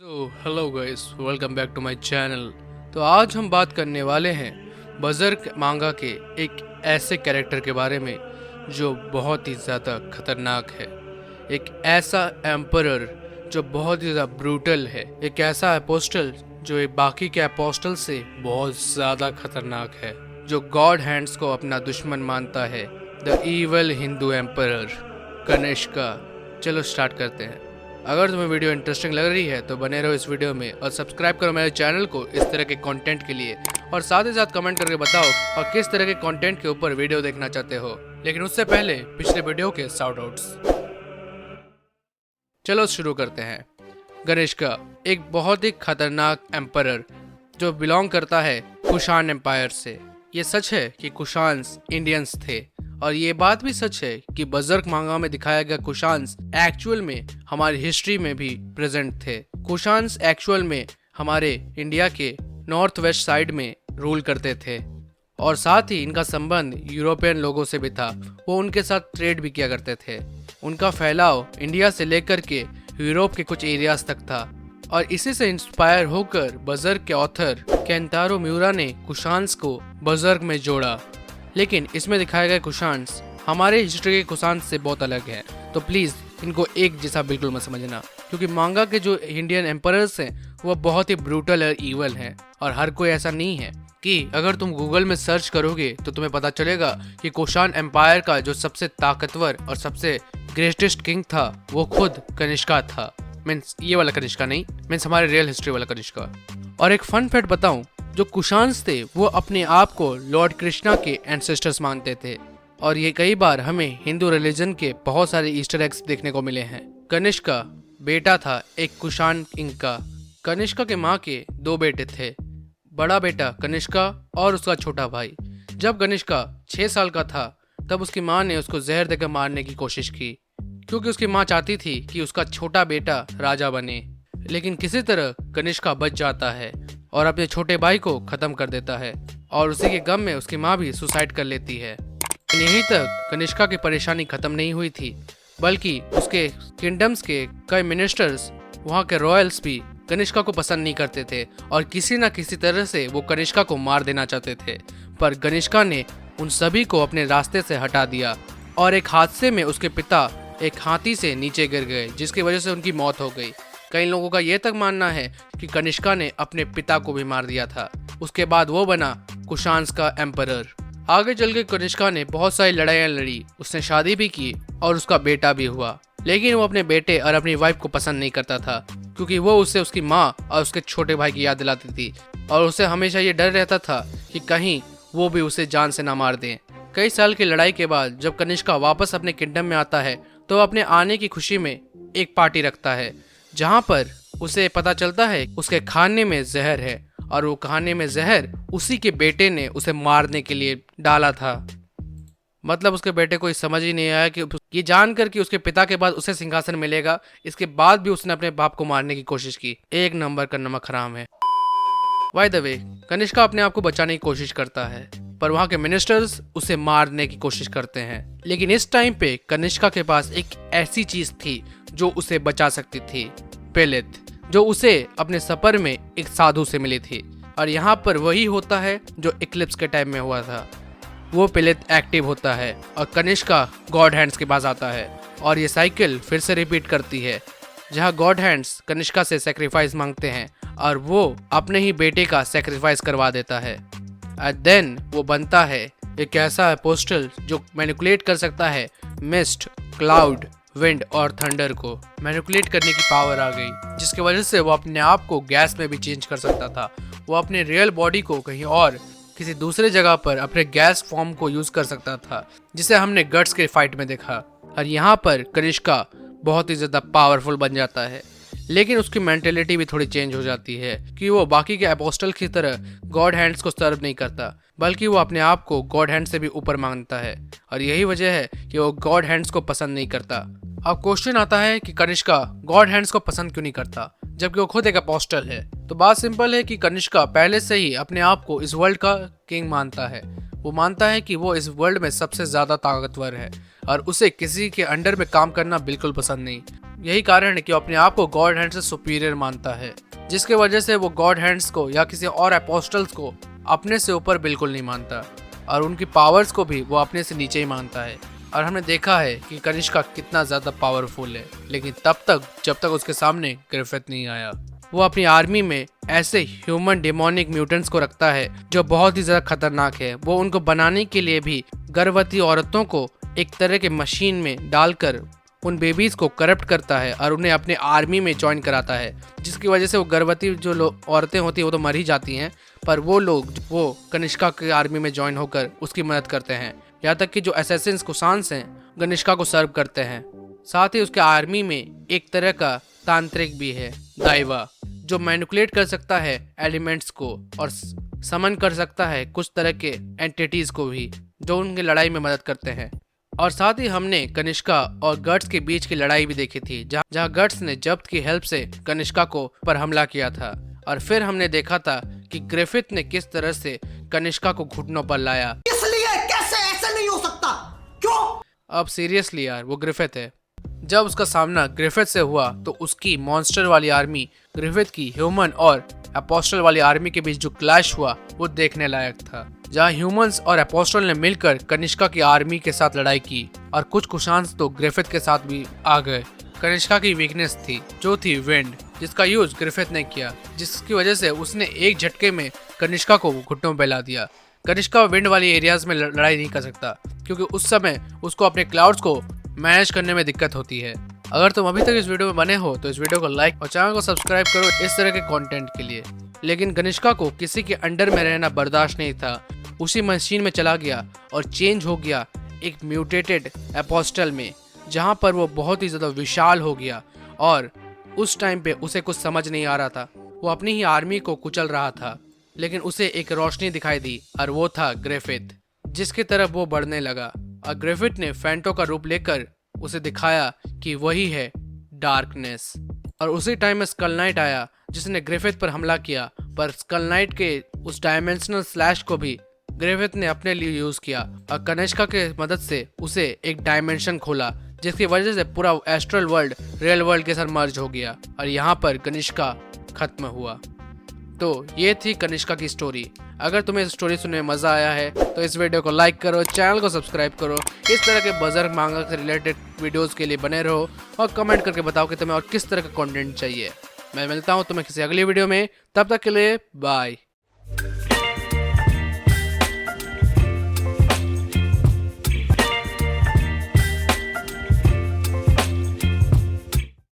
Hello guys, welcome back to my channel. तो आज हम बात करने वाले हैं बजर्क मांगा के एक ऐसे कैरेक्टर के बारे में जो बहुत ही ज़्यादा खतरनाक है। एक ऐसा एम्परर जो बहुत ही ज़्यादा ब्रूटल है। एक ऐसा अपोस्टल जो एक बाकी के अपोस्टल से बहुत ज़्यादा खतरनाक है, जो गॉड हैंड्स को अपना दुश्मन मानता है। The evil Hindu emperor Kanishka. चलो स्टार्ट करते हैं। अगर तुम्हें वीडियो इंटरेस्टिंग लग रही है तो बने रहो इस वीडियो में और सब्सक्राइब करो मेरे चैनल को इस तरह के कंटेंट के लिए, और साथ ही साथ कमेंट करके बताओ और किस तरह के कंटेंट के ऊपर वीडियो देखना चाहते हो। लेकिन उससे पहले पिछले वीडियो के शाउट आउट्स। चलो शुरू करते हैं। कनिष्का एक बहुत ही खतरनाक एम्परर जो बिलोंग करता है कुषाण एम्पायर से। ये सच है कि कुषाण्स इंडियंस थे, और ये बात भी सच है कि बजर्क मांगा में दिखाया गया कुषाण्स एक्चुअल में हमारी हिस्ट्री में भी प्रेजेंट थे। कुषाण्स एक्चुअल में हमारे इंडिया के नॉर्थ वेस्ट साइड में रूल करते थे, और साथ ही इनका संबंध यूरोपियन लोगों से भी था। वो उनके साथ ट्रेड भी किया करते थे। उनका फैलाव इंडिया से लेकर के यूरोप के कुछ एरियाज तक था, और इसी से इंस्पायर होकर बजर्क के ऑथर केंतारो म्यूरा ने कुषाण्स को बजर्क में जोड़ा। लेकिन इसमें दिखाए गए कुषाण्स हमारे हिस्ट्री के कुषाण्स से बहुत अलग है, तो प्लीज़ इनको एक जैसा बिल्कुल मत समझना, क्योंकि मांगा के जो इंडियन एम्परर्स हैं वो बहुत ही ब्रूटल और ईवल हैं। और हर कोई ऐसा नहीं है कि अगर तुम गूगल में सर्च करोगे तो तुम्हें पता चलेगा कि कुषाण एम्पायर का जो सबसे ताकतवर और सबसे ग्रेटेस्ट किंग था वो खुद कनिष्का था। मीन्स ये वाला कनिष्का नहीं, मीन्स हमारे रियल हिस्ट्री वाला कनिष्का। और एक फन फैक्ट बताऊं, जो कुषाण्स थे वो अपने आप को लॉर्ड कृष्णा के एंसेस्टर्स मानते थे, और ये कई बार हमें हिंदू रिलीजन के बहुत सारे ईस्टर एग्स देखने को मिले हैं। कनिष्का बेटा था एक कुषाण किंग का। कनिष्का के माँ के दो बेटे थे, बड़ा बेटा कनिष्का और उसका छोटा भाई। जब कनिष्का 6 साल का था तब उसकी माँ ने उसको जहर देकर मारने की कोशिश की, क्योंकि उसकी माँ चाहती थी कि उसका छोटा बेटा राजा बने। लेकिन किसी तरह कनिष्का बच जाता है और अपने छोटे भाई को खत्म कर देता है, और उसी के गम में उसकी माँ भी सुसाइड कर लेती है। यहीं तक कनिष्का की परेशानी खत्म नहीं हुई थी, बल्कि उसके किंगडम्स के कई मिनिस्टर्स, वहाँ के रॉयल्स भी कनिष्का को पसंद नहीं करते थे, और किसी न किसी तरह से वो कनिष्का को मार देना चाहते थे। पर कनिष्का ने उन सभी को अपने रास्ते से हटा दिया, और एक हादसे में उसके पिता एक हाथी से नीचे गिर गए, जिसकी वजह से उनकी मौत हो गई। कई लोगों का ये तक मानना है कि कनिष्का ने अपने पिता को भी मार दिया था। उसके बाद वो बना कुषाण्स का एम्परर। आगे चल के कनिष्का ने बहुत सारी लड़ाइयाँ लड़ी, उसने शादी भी की और उसका बेटा भी हुआ। लेकिन वो अपने बेटे और अपनी वाइफ को पसंद नहीं करता था, क्योंकि वो उसे उसकी माँ और उसके छोटे भाई की याद दिलाती थी, और उसे हमेशा ये डर रहता था कि कहीं वो भी उसे जान से ना मार दें। कई साल की लड़ाई के बाद जब कनिष्का वापस अपने किंगडम में आता है तो अपने आने की खुशी में एक पार्टी रखता है, जहाँ पर उसे पता चलता है उसके खाने में जहर है, और वो खाने में जहर उसी के बेटे ने उसे मारने के लिए डाला था। मतलब उसके बेटे को समझ ही नहीं आया कि ये जानकर कि उसके पिता के बाद उसे सिंहासन मिलेगा, इसके बाद भी उसने अपने बाप को मारने की कोशिश की। एक नंबर का नमक हराम है। बाय द वे, कनिष्का अपने आप को बचाने की कोशिश करता है, पर वहाँ के मिनिस्टर्स उसे मारने की कोशिश करते हैं। लेकिन इस टाइम पे कनिष्का के पास एक ऐसी चीज थी जो उसे बचा सकती थी, पेलिथ, जो उसे अपने सफर में एक साधु से मिली थी। और यहाँ पर वही होता है जो इक्लिप्स के टाइम में हुआ था। वो पेलिथ एक्टिव होता है और कनिष्का गॉड हैंड्स के पास आता है, और ये साइकिल फिर से रिपीट करती है, जहाँ गॉड हैंड्स कनिष्का से सेक्रीफाइस मांगते हैं और वो अपने ही बेटे का सेक्रीफाइस करवा देता है। एंड देन वो बनता है एक ऐसा अपोस्टल जो मैनिपुलेट कर सकता है मिस्ट, क्लाउड, विंड और थंडर को। मैनिपुलेट करने की पावर आ गई, जिसकी वजह से वो अपने आप को गैस में भी चेंज कर सकता था। वो अपने रियल बॉडी को कहीं और किसी दूसरे जगह पर अपने गैस फॉर्म को यूज कर सकता था, जिसे हमने गट्स के फाइट में देखा। और यहाँ पर कनिष्का बहुत ही ज्यादा पावरफुल बन जाता है, लेकिन उसकी मेंटेलिटी भी थोड़ी चेंज हो जाती है कि वो बाकी के अपोस्टल की तरह गॉड हैंड्स को सर्व नहीं करता, बल्कि वो अपने आप को गॉड हैंड से भी ऊपर मांगता है। और यही वजह है कि वो गॉड हैंड्स को पसंद नहीं करता। अब क्वेश्चन आता है कि कनिष्का गॉड हैंड्स को पसंद क्यों नहीं करता, जबकि वो खुद एक अपोस्टल है। तो बात सिंपल है कि कनिष्का पहले से ही अपने आप को इस वर्ल्ड का किंग मानता है। वो मानता है कि वो इस वर्ल्ड में सबसे ज्यादा ताकतवर है, और उसे किसी के अंडर में काम करना बिल्कुल पसंद नहीं। यही कारण है कि वो अपने आप को गॉड हैंड से सुपीरियर मानता है, जिसके वजह से वो गॉड हैंड्स को या किसी और अपोस्टल्स को अपने से ऊपर बिल्कुल नहीं मानता और उनकी पावर्स को भी वो अपने से नीचे ही मानता है। और हमने देखा है कि कनिष्का कितना ज़्यादा पावरफुल है, लेकिन जब तक उसके सामने ग्रिफिथ नहीं आया। वो अपनी आर्मी में ऐसे ह्यूमन डेमोनिक म्यूटेंट्स को रखता है जो बहुत ही ज़्यादा खतरनाक है। वो उनको बनाने के लिए भी गर्भवती औरतों को एक तरह के मशीन में डालकर उन बेबीज़ को करप्ट करता है और उन्हें अपने आर्मी में ज्वाइन कराता है, जिसकी वजह से वो गर्भवती जो औरतें होती हैं वो तो मर ही जाती हैं, पर वो कनिष्का की आर्मी में ज्वाइन होकर उसकी मदद करते हैं। यहाँ तक कि जो असैसिन्स कुशान्स हैं कनिष्का को सर्व करते हैं। साथ ही उसके आर्मी में एक तरह का तांत्रिक भी है, दाइवा, जो मैनिपुलेट कर सकता है एलिमेंट्स को और समन कर सकता है कुछ तरह के एंटिटीज को भी, जो उनकी लड़ाई में मदद करते हैं। और साथ ही हमने कनिष्का और गट्स के बीच की लड़ाई भी देखी थी, जहाँ गट्स ने जब्त की हेल्प से कनिष्का को पर हमला किया था। और फिर हमने देखा था कि ग्रिफिथ ने किस तरह से कनिष्का को घुटनों पर लाया। इसलिए कैसे ऐसे नहीं हो सकता, क्यों? अब सीरियसली यार, वो ग्रिफिथ है। जब उसका सामना ग्रिफिथ से हुआ तो उसकी मॉन्स्टर वाली आर्मी ग्रिफिथ की ह्यूमन और अपोस्टल वाली आर्मी के बीच जो क्लैश हुआ वो देखने लायक था, जहां ह्यूमंस और अपोस्टल ने मिलकर कनिष्का की आर्मी के साथ लड़ाई की और कुछ कुशांस तो ग्रिफिथ के साथ भी आ गए। कनिष्का की वीकनेस थी जो थी विंड, जिसका यूज ग्रिफिथ ने किया, जिसकी वजह से उसने एक झटके में कनिष्का को घुटनों पर ला दिया। कनिष्का विंड वाली एरियाज में लड़ाई नहीं कर सकता क्योंकि उस समय उसको अपने क्लाउड्स को मैनेज करने में दिक्कत होती है। अगर तुम अभी तक इस वीडियो में बने हो तो इस वीडियो को लाइक और चैनल को सब्सक्राइब करो इस तरह के कंटेंट के लिए। लेकिन कनिष्का को किसी के अंडर में रहना बर्दाश्त नहीं था, उसी मशीन में चला गया और चेंज हो गया एक म्यूटेटेड अपोस्टल में, जहां पर वो बहुत ही ज़्यादा विशाल हो गया। और उस टाइम पे उसे कुछ समझ नहीं आ रहा था, वो अपनी ही आर्मी को कुचल रहा था, लेकिन उसे एक रोशनी दिखाई दी और वो था ग्रिफिथ, जिसकी तरफ वो बढ़ने लगा। और ग्रिफिथ ने फैंटो का रूप लेकर उसे दिखाया कि वही है डार्कनेस। और उसी टाइम में स्कल नाइट आया जिसने ग्रिफिथ पर हमला किया, पर स्कल नाइट के उस डायमेंशनल स्लैश को भी ग्रिफिथ ने अपने लिए यूज किया और कनिष्का के मदद से उसे एक डायमेंशन खोला, जिसकी वजह से पूरा एस्ट्रल वर्ल्ड रियल वर्ल्ड के साथ मर्ज हो गया और यहाँ पर कनिष्का खत्म हुआ। तो ये थी कनिष्का की स्टोरी। अगर तुम्हें इस स्टोरी सुनने में मजा आया है तो इस वीडियो को लाइक करो, चैनल को सब्सक्राइब करो, इस तरह के बजर्ग मांगा से रिलेटेड वीडियोस के लिए बने रहो और कमेंट करके बताओ कि तुम्हें और किस तरह का कंटेंट चाहिए। मैं मिलता हूँ तुम्हें किसी अगली वीडियो में, तब तक के लिए बाय।